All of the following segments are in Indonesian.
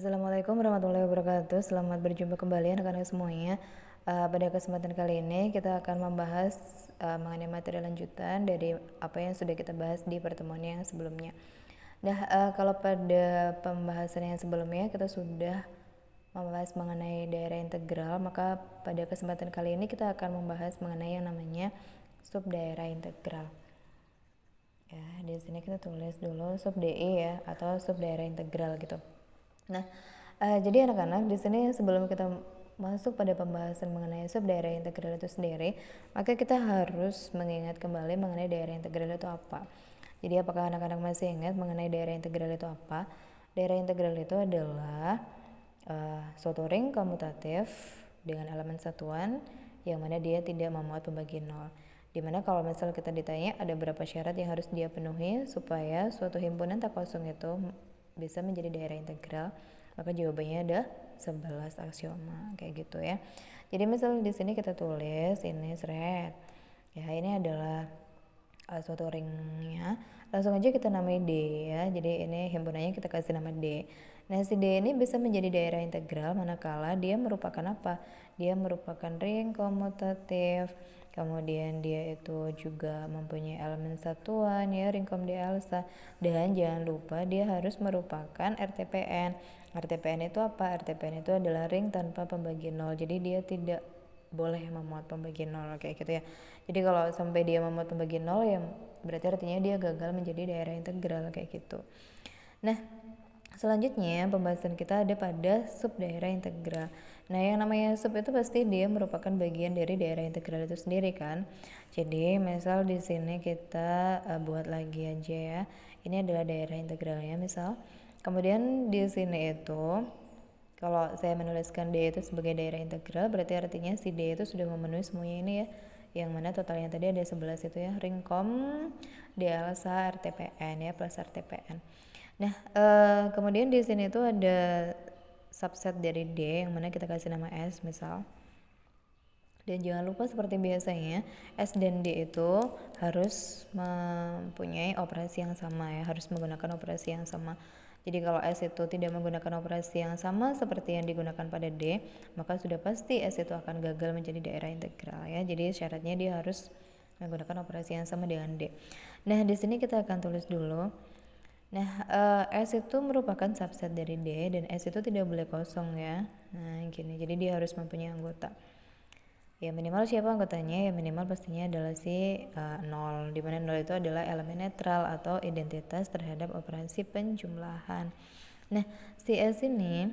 Assalamualaikum warahmatullahi wabarakatuh. Selamat berjumpa kembali anak-anak semuanya. Pada kesempatan kali ini kita akan membahas mengenai materi lanjutan dari apa yang sudah kita bahas di pertemuan yang sebelumnya. Nah, kalau pada pembahasan yang sebelumnya kita sudah membahas mengenai daerah integral, maka pada kesempatan kali ini kita akan membahas mengenai yang namanya sub daerah integral. Ya, di sini kita tulis dulu sub DI ya, atau sub daerah integral gitu. Nah, jadi anak-anak di sini sebelum kita masuk pada pembahasan mengenai sub daerah integral itu sendiri, maka kita harus mengingat kembali mengenai daerah integral itu apa. Jadi apakah anak-anak masih ingat mengenai daerah integral itu apa? Daerah integral itu adalah suatu ring komutatif dengan elemen satuan yang mana dia tidak memuat pembagi nol. Dimana kalau misal kita ditanya ada berapa syarat yang harus dia penuhi supaya suatu himpunan tak kosong itu bisa menjadi daerah integral, maka jawabannya ada 11 aksioma kayak gitu ya. Jadi misalnya di sini kita tulis ini seret. Ya, ini adalah suatu ringnya. Langsung aja kita namai D ya. Jadi ini himpunannya kita kasih nama D. Nah, si D ini bisa menjadi daerah integral manakala dia merupakan apa? Dia merupakan ring komutatif. Kemudian dia itu juga mempunyai elemen satuan ya, ring kom D alsa. Dan jangan lupa dia harus merupakan RTPN. RTPN itu apa? RTPN itu adalah ring tanpa pembagi nol. Jadi dia tidak boleh memuat pembagi nol kayak gitu ya. Jadi kalau sampai dia memuat pembagi nol ya berarti artinya dia gagal menjadi daerah integral kayak gitu. Nah, selanjutnya pembahasan kita ada pada sub daerah integral. Nah, yang namanya sub itu pasti dia merupakan bagian dari daerah integral itu sendiri kan. Jadi misal di sini kita buat lagi aja ya. Ini adalah daerah integralnya misal. Kemudian di sini itu kalau saya menuliskan D itu sebagai daerah integral berarti artinya si D itu sudah memenuhi semuanya ini ya. Yang mana totalnya tadi ada 11 itu ya, ring kom D alsa RTPN ya, plus RTPN. Nah, kemudian di sini tuh ada subset dari D yang mana kita kasih nama S misal. Dan jangan lupa seperti biasanya S dan D itu harus mempunyai operasi yang sama ya, harus menggunakan operasi yang sama. Jadi kalau S itu tidak menggunakan operasi yang sama seperti yang digunakan pada D, maka sudah pasti S itu akan gagal menjadi daerah integral ya. Jadi syaratnya dia harus menggunakan operasi yang sama dengan D. Nah, di sini kita akan tulis dulu. Nah, S itu merupakan subset dari D dan S itu tidak boleh kosong ya. Nah, gini. Jadi dia harus mempunyai anggota. Ya minimal siapa anggotanya? Ya minimal pastinya adalah si 0, di mana 0 itu adalah elemen netral atau identitas terhadap operasi penjumlahan. Nah, si S ini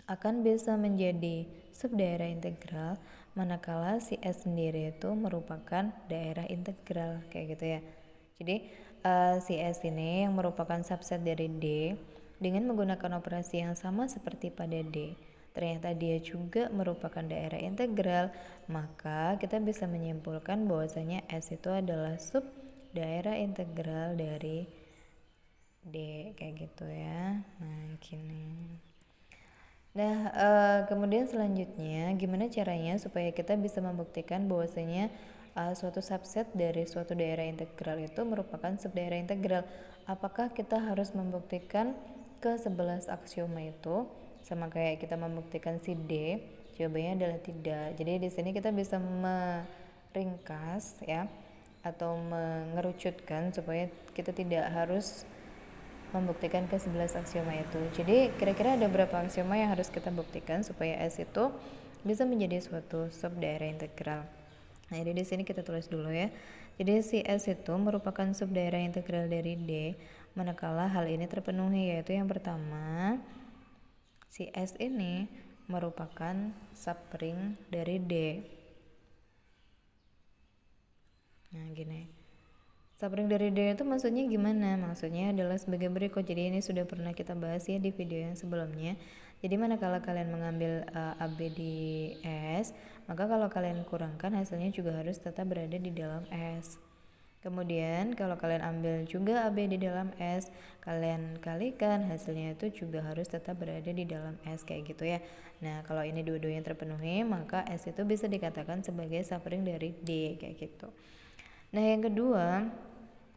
akan bisa menjadi subdaerah integral manakala si S sendiri itu merupakan daerah integral kayak gitu ya. Jadi si S ini yang merupakan subset dari D dengan menggunakan operasi yang sama seperti pada D ternyata dia juga merupakan daerah integral, maka kita bisa menyimpulkan bahwasanya S itu adalah sub daerah integral dari D kayak gitu ya. Nah, gini. Nah, kemudian selanjutnya gimana caranya supaya kita bisa membuktikan bahwasanya suatu subset dari suatu daerah integral itu merupakan subdaerah integral? Apakah kita harus membuktikan ke 11 aksioma itu sama kayak kita membuktikan si D? Jawabannya adalah tidak. Jadi di sini kita bisa meringkas ya atau mengerucutkan supaya kita tidak harus membuktikan ke 11 aksioma itu. Jadi kira-kira ada berapa aksioma yang harus kita buktikan supaya S itu bisa menjadi suatu sub daerah integral. Nah, jadi di sini kita tulis dulu ya. Jadi si S itu merupakan sub daerah integral dari D manakala hal ini terpenuhi, yaitu yang pertama si S ini merupakan subring dari D. Nah, gini. Subring dari D itu maksudnya gimana? Maksudnya adalah sebagai berikut. Jadi ini sudah pernah kita bahas ya di video yang sebelumnya. Jadi manakala kalian mengambil AB di S, maka kalau kalian kurangkan hasilnya juga harus tetap berada di dalam S. Kemudian kalau kalian ambil juga AB di dalam S, kalian kalikan hasilnya itu juga harus tetap berada di dalam S kayak gitu ya. Nah, kalau ini dua-duanya terpenuhi, maka S itu bisa dikatakan sebagai subring dari D kayak gitu. Nah, yang kedua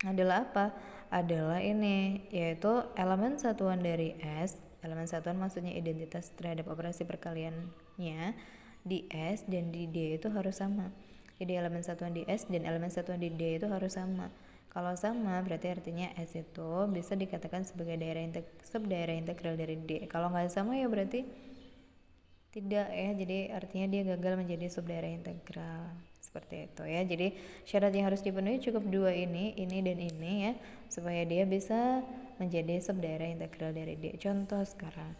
adalah apa? Adalah ini, yaitu elemen satuan dari S elemen satuan maksudnya identitas terhadap operasi perkaliannya di S dan di D itu harus sama. Jadi elemen satuan di S dan elemen satuan di D itu harus sama. Kalau sama berarti artinya S itu bisa dikatakan sebagai subdaerah integral dari D. Kalau nggak sama ya berarti tidak ya, jadi artinya dia gagal menjadi subdaerah integral seperti itu ya. Jadi syarat yang harus dipenuhi cukup dua ini dan ini ya, supaya dia bisa menjadi subdaerah integral dari D. Contoh sekarang,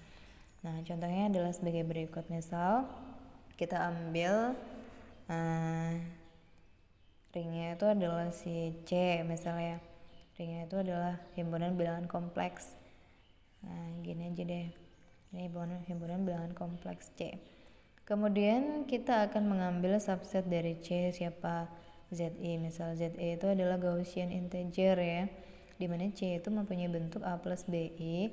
nah contohnya adalah sebagai berikut. Misal kita ambil ringnya itu adalah si C misalnya, ringnya itu adalah himpunan bilangan kompleks. Nah gini aja deh, ini himpunan bilangan kompleks C. Kemudian kita akan mengambil subset dari C, siapa? ZI. Misal ZI itu adalah Gaussian integer ya, dimana C itu mempunyai bentuk A plus BI,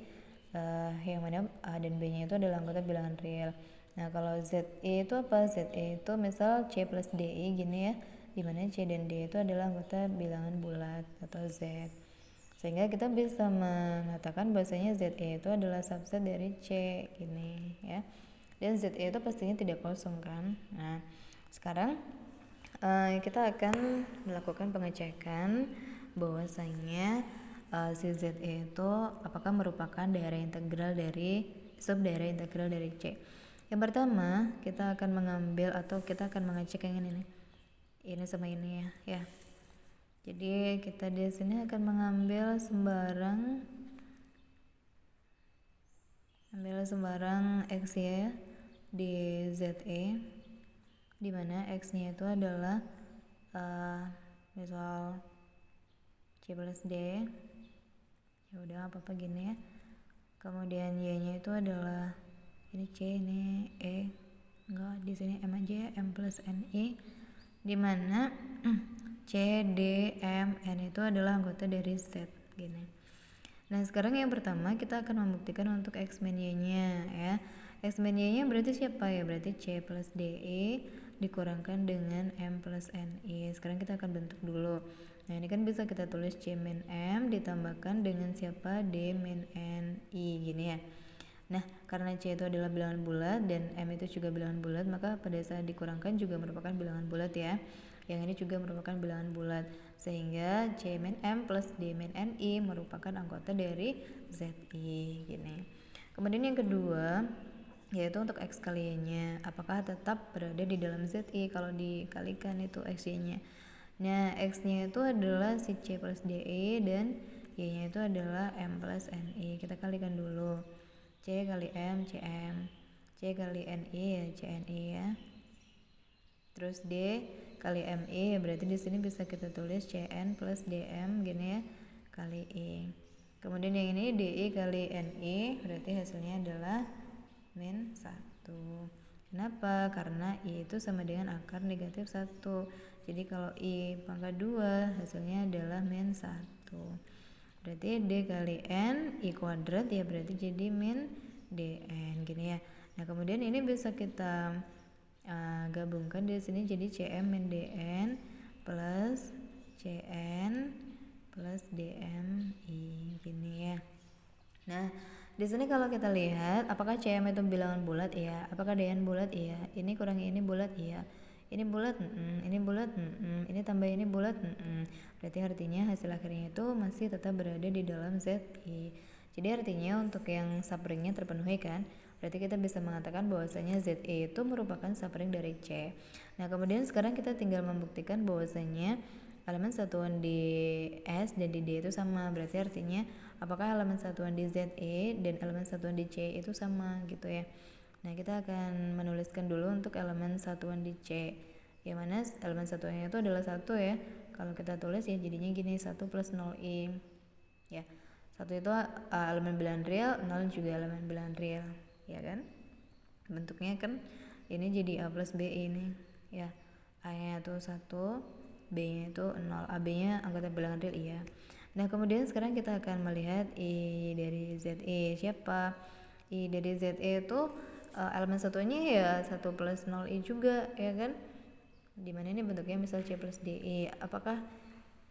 yang mana A dan B nya itu adalah anggota bilangan real. Nah kalau ZI itu apa? ZI itu misal C plus DI gini ya, dimana C dan D itu adalah anggota bilangan bulat atau Z. Sehingga kita bisa mengatakan bahwasanya ZE itu adalah subset dari C gini ya. Dan ZE itu pastinya tidak kosong kan. Nah sekarang kita akan melakukan pengecekan bahwasanya si ZE itu apakah merupakan daerah integral dari subdaerah integral dari C. Yang pertama kita akan mengambil atau kita akan mengecek yang ini sama ini ya. Jadi kita di sini akan mengambil sembarang x ya di ZE, di mana x-nya itu adalah misal C plus D. Ya udah apa-apa gini ya. Kemudian y-nya itu adalah ini C, ini E. Enggak, di sini M aja ya, M plus NI, di mana C, D, M, N itu adalah anggota dari Z gini. Nah sekarang yang pertama kita akan membuktikan untuk X min Y-nya ya. X min Y-nya berarti siapa ya? Berarti C plus DE dikurangkan dengan M plus NI. Sekarang kita akan bentuk dulu. Nah ini kan bisa kita tulis C min M ditambahkan dengan siapa? D min NI gini ya. Nah karena C itu adalah bilangan bulat dan M itu juga bilangan bulat, maka pada saat dikurangkan juga merupakan bilangan bulat ya. Yang ini juga merupakan bilangan bulat, sehingga C min M plus D min NI merupakan anggota dari ZI gini. Kemudian yang kedua yaitu untuk X kali Y-nya, apakah tetap berada di dalam ZI kalau dikalikan itu XY-nya. Nah X-nya itu adalah si C plus DE dan Y-nya itu adalah M plus NI. Kita kalikan dulu, C kali M, CM, C kali NI ya CNI ya. Terus D kali MI ya berarti di sini bisa kita tulis CN plus DM gini ya kali I. Kemudian yang ini DI kali NI berarti hasilnya adalah min 1. Kenapa? Karena I itu sama dengan akar negatif 1. Jadi kalau I pangkat 2 hasilnya adalah min 1. Berarti D kali N I kuadrat ya berarti jadi min DN gini ya. Nah kemudian ini bisa kita gabungkan di sini jadi CM min DN plus CN plus DMI gini ya. Nah di sini kalau kita lihat apakah CM itu bilangan bulat? Iya. Apakah DN bulat? Iya. Ini kurangi ini bulat? Iya. Ini bulat? Ini bulat? Ini tambah ini bulat? Berarti artinya hasil akhirnya itu masih tetap berada di dalam ZI. Jadi artinya untuk yang subringnya terpenuhi kan, berarti kita bisa mengatakan bahwasanya ZI itu merupakan subring dari C. Nah kemudian sekarang kita tinggal membuktikan bahwasanya elemen satuan di S dan di D itu sama. Berarti artinya apakah elemen satuan di ZI dan elemen satuan di C itu sama gitu ya. Nah kita akan menuliskan dulu untuk elemen satuan di C, yang mana elemen satuannya itu adalah 1 ya. Kalau kita tulis ya jadinya gini, 1 plus 0i ya. 1 itu elemen bilangan real, 0 juga elemen bilangan real ya kan. Bentuknya kan ini jadi A plus B ini ya. A nya itu 1, B nya itu 0, AB nya anggota bilangan real iya. Nah kemudian sekarang kita akan melihat I dari ZE siapa. I dari ZE itu elemen satunya ya 1 plus 0i juga ya kan. Dimana ini bentuknya misal C plus DI. Apakah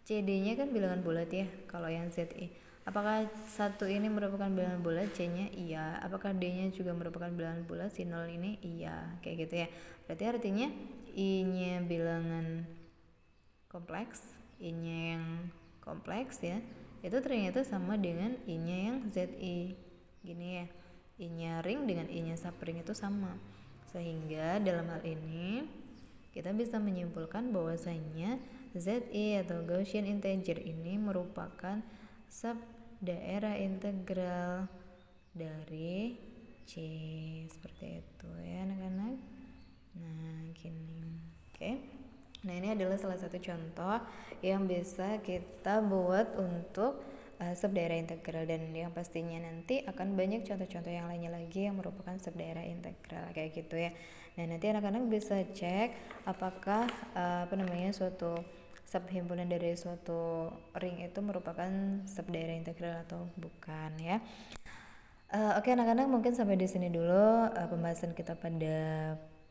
CD nya kan bilangan bulat ya kalau yang ZI. Apakah satu ini merupakan bilangan bulat? C-nya iya. Apakah D-nya juga merupakan bilangan bulat? Si 0 ini iya. Kayak gitu ya. Berarti artinya I-nya bilangan kompleks, I-nya yang kompleks ya, itu ternyata sama dengan I-nya yang ZI. Gini ya. I-nya ring dengan I-nya subring itu sama. Sehingga dalam hal ini kita bisa menyimpulkan bahwasanya ZI atau Gaussian integer ini merupakan sub daerah integral dari C, seperti itu ya anak-anak. Nah gini, oke. Nah ini adalah salah satu contoh yang bisa kita buat untuk sub daerah integral, dan yang pastinya nanti akan banyak contoh-contoh yang lainnya lagi yang merupakan sub daerah integral kayak gitu ya. Nah nanti anak-anak bisa cek apakah suatu subhimpunan dari suatu ring itu merupakan sub daerah integral atau bukan ya. Oke anak-anak, mungkin sampai di sini dulu pembahasan kita pada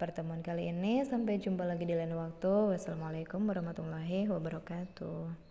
pertemuan kali ini. Sampai jumpa lagi di lain waktu. Wassalamualaikum warahmatullahi wabarakatuh.